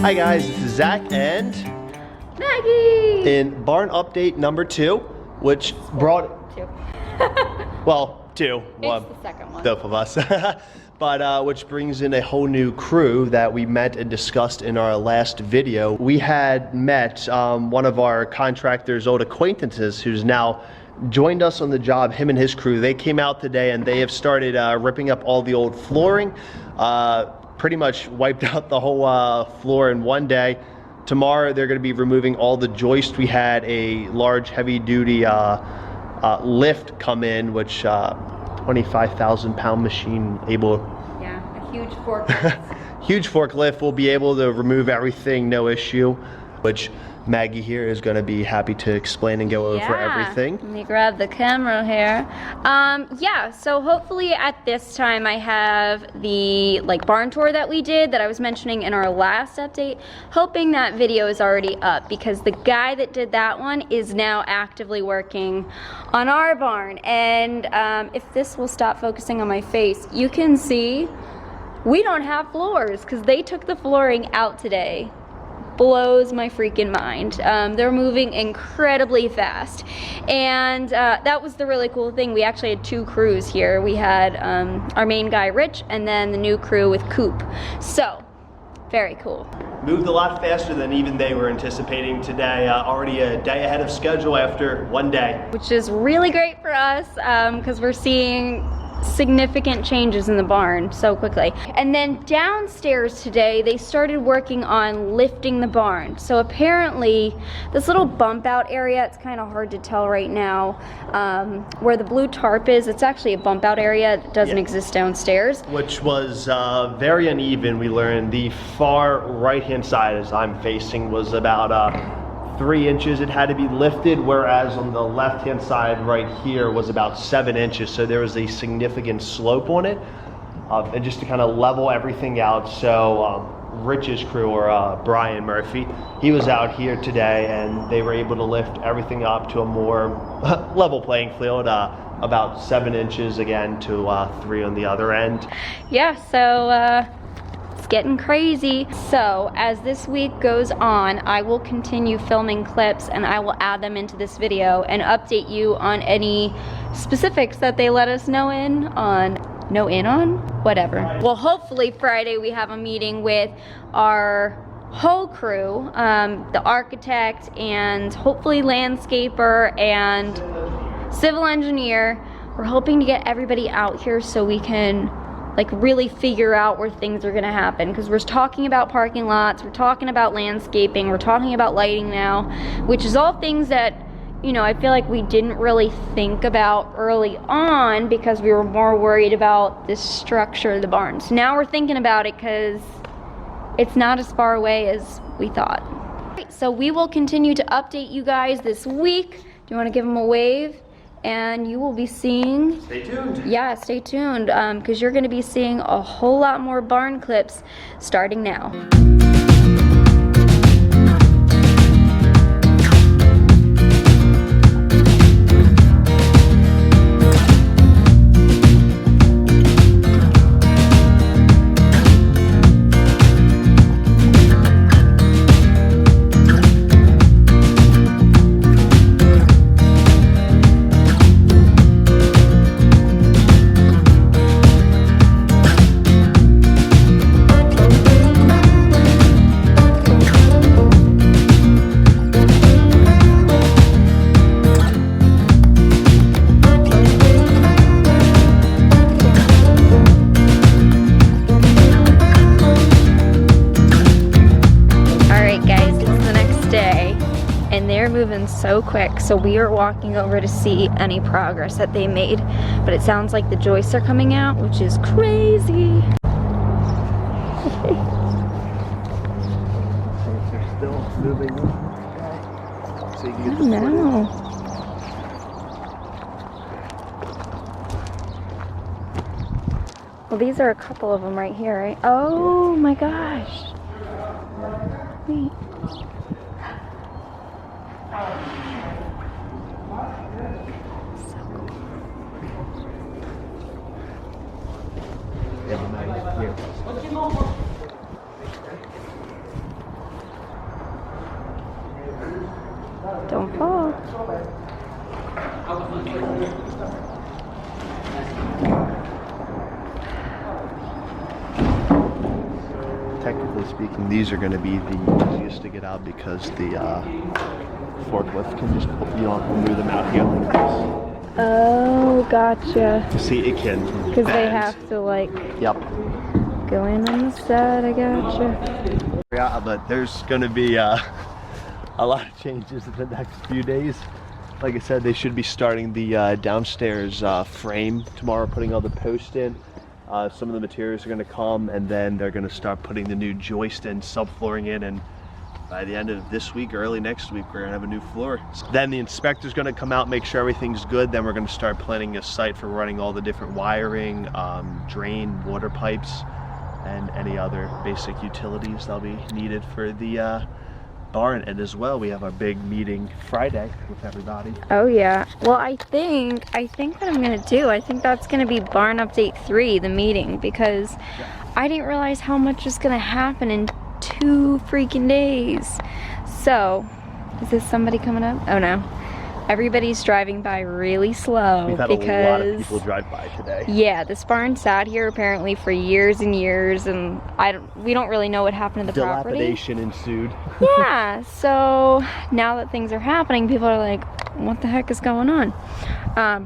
Hi guys, this is Zach and Maggie! in barn update number 2, which brought... 2. Well, 2. It's the second one. Both of us. But which brings in a whole new crew that we met and discussed in our last video. We had met one of our contractor's old acquaintances who's now joined us on the job, him and his crew. They came out today and they have started ripping up all the old flooring. Pretty much wiped out the whole floor in one day. Tomorrow they're going to be removing all the joists. We had a large heavy duty lift come in, which 25,000 pound machine able. Yeah, a huge forklift. Huge forklift will be able to remove everything, no issue, which Maggie here is going to be happy to explain and go over everything. Let me grab the camera here. Yeah, so hopefully at this time I have the barn tour that we did that I was mentioning in our last update. Hoping that video is already up because the guy that did that one is now actively working on our barn. And if this will stop focusing on my face, you can see we don't have floors because they took the flooring out today. Blows my freaking mind. They're moving incredibly fast, and that was the really cool thing. We actually had 2 crews here. We had our main guy Rich and then the new crew with Coop. So very cool. Moved a lot faster than even they were anticipating today. Already a day ahead of schedule after one day, which is really great for us because we're seeing significant changes in the barn so quickly. And then downstairs today they started working on lifting the barn. So apparently this little bump out area, it's kind of hard to tell right now, where the blue tarp is, it's actually a bump out area that doesn't exist downstairs, which was very uneven. We learned the far right hand side as I'm facing was about 3 inches it had to be lifted, whereas on the left hand side right here was about 7 inches, so there was a significant slope on it. And just to kind of level everything out, so Rich's crew, or Brian Murphy, he was out here today and they were able to lift everything up to a more level playing field, about 7 inches again to 3 on the other end. Yeah, so getting crazy. So as this week goes on, I will continue filming clips and I will add them into this video and update you on any specifics that they let us know on, whatever. Well, hopefully Friday we have a meeting with our whole crew, the architect and hopefully landscaper and civil engineer. We're hoping to get everybody out here so we can really figure out where things are gonna happen, because we're talking about parking lots, we're talking about landscaping, we're talking about lighting now, which is all things that, you know, I feel like we didn't really think about early on because we were more worried about the structure of the barn. So now we're thinking about it because it's not as far away as we thought. So we will continue to update you guys this week. Do you want to give them a wave? And you will be seeing, stay tuned. Yeah, stay tuned, because you're going to be seeing a whole lot more barn clips starting now. Moving so quick, so we are walking over to see any progress that they made, but it sounds like the joists are coming out, which is crazy. They're still moving. So you can get I don't know. Well, these are a couple of them right here, right? Oh my gosh. Wait. speaking, these are going to be the easiest to get out because the forklift can just move them out here like this. Oh, gotcha. See, it can. Because they bend. have to like Yep. go in on the side. I gotcha. Yeah, but there's going to be a lot of changes in the next few days. Like I said, they should be starting the downstairs frame tomorrow, putting all the posts in. Some of the materials are going to come, and then they're going to start putting the new joist and subflooring in, and by the end of this week, early next week, we're going to have a new floor. Then the inspector's going to come out, make sure everything's good. Then we're going to start planning a site for running all the different wiring, drain, water pipes, and any other basic utilities that'll be needed for the barn. And as well, we have our big meeting Friday with everybody. Oh yeah. Well, I think what I'm gonna do, I think that's gonna be Barn Update 3, the meeting, because I didn't realize how much is gonna happen in 2 freaking days. So, is this somebody coming up? Oh no. Everybody's driving by really slow We've had because a lot of people drive by today. yeah, this barn sat here apparently for years and years, and we don't really know what happened to the property. Dilapidation ensued. Yeah, so now that things are happening, people are like, what the heck is going on?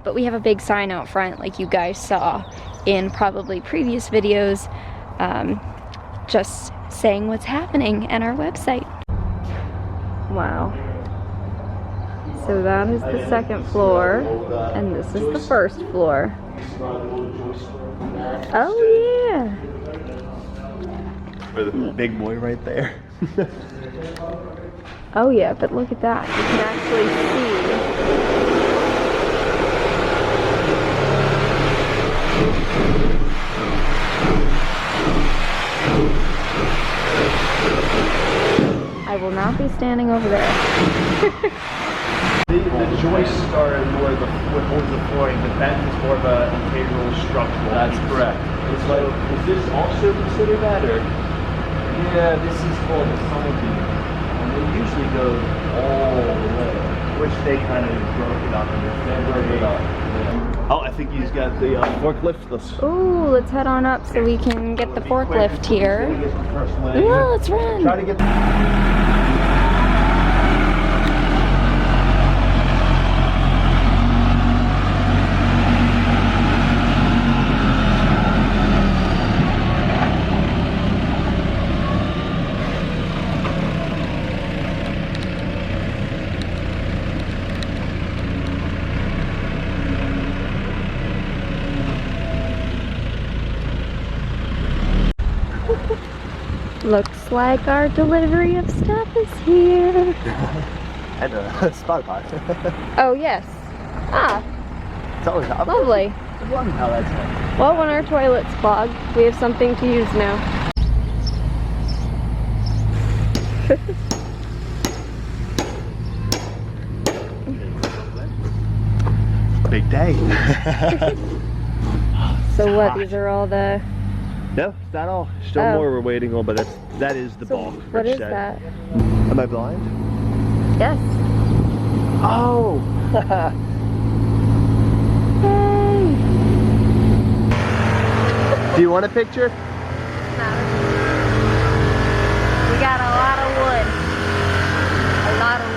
But we have a big sign out front, like you guys saw in probably previous videos, just saying what's happening at our website. Wow. So that is the second floor, and this is the first floor. Oh yeah. For the big boy right there. Oh yeah, but look at that. You can actually see. I will not be standing over there. The joists are more of what holds the flooring. The vent is more of an integral structural. That's correct. So, is this also considered that, or? Yeah, this is called a summer beam, and they usually go all the way. Which they kind of broke it up. They break it up. Yeah. Oh, I think he's got the forklift. Ooh, let's head on up so we can get the forklift here. Yeah, let's run. Try to get. Looks like our delivery of stuff is here. And Spotify. Oh, yes. Ah, It's always lovely. I love how that's done. Well, when our toilet's clogged, we have something to use now. Big day. So what, these are all the... No, it's not all. Still Oh. more we're waiting on, but that is the So bulk. what Rich is said. that? Am I blind? Yes. Oh! Yay! Do you want a picture? We got a lot of wood. A lot of